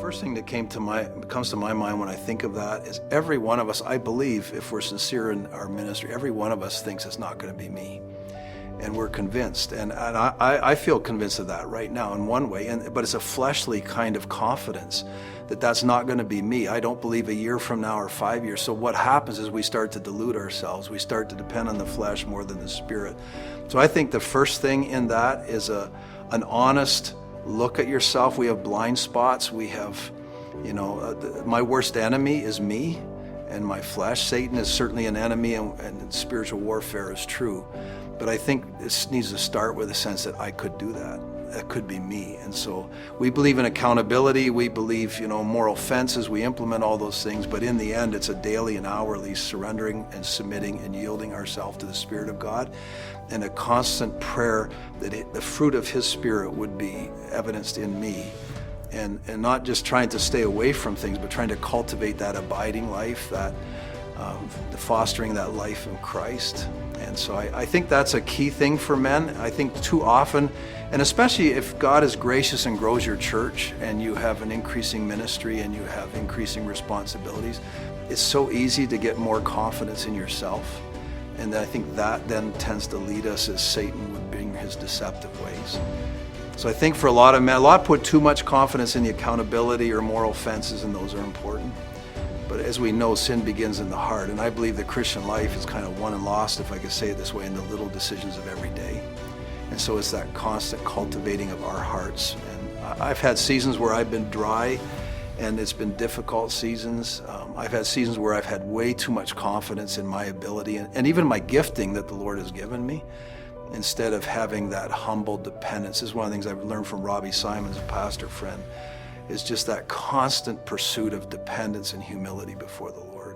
First thing that comes to my mind when I think of that is every one of us, I believe, if we're sincere in our ministry, every one of us thinks it's not going to be me. And we're convinced, and I feel convinced of that right now in one way, but it's a fleshly kind of confidence that that's not going to be me. I don't believe a year from now or 5 years. So what happens is we start to delude ourselves. We start to depend on the flesh more than the spirit. So I think the first thing in that is an honest look at yourself. We have blind spots. We have, my worst enemy is me and my flesh. Satan is certainly an enemy, and spiritual warfare is true. But I think this needs to start with a sense that I could do that. That could be me. And so we believe in accountability. We believe, moral fences. We implement all those things. But in the end, it's a daily and hourly surrendering and submitting and yielding ourselves to the Spirit of God, and a constant prayer that the fruit of His Spirit would be evidenced in me. And not just trying to stay away from things, but trying to cultivate that abiding life, that fostering that life in Christ. And so I think that's a key thing for men. I think too often, and especially if God is gracious and grows your church and you have an increasing ministry and you have increasing responsibilities, it's so easy to get more confidence in yourself. And I think that then tends to lead us as Satan would bring his deceptive ways. So I think for a lot of men, a lot put too much confidence in the accountability or moral fences, and those are important. But as we know, sin begins in the heart. And I believe the Christian life is kind of won and lost, if I could say it this way, in the little decisions of every day. And so it's that constant cultivating of our hearts. And I've had seasons where I've been dry, and it's been difficult seasons. I've had seasons where I've had way too much confidence in my ability and even my gifting that the Lord has given me, instead of having that humble dependence. This is one of the things I've learned from Robbie Simons, a pastor friend, is just that constant pursuit of dependence and humility before the Lord.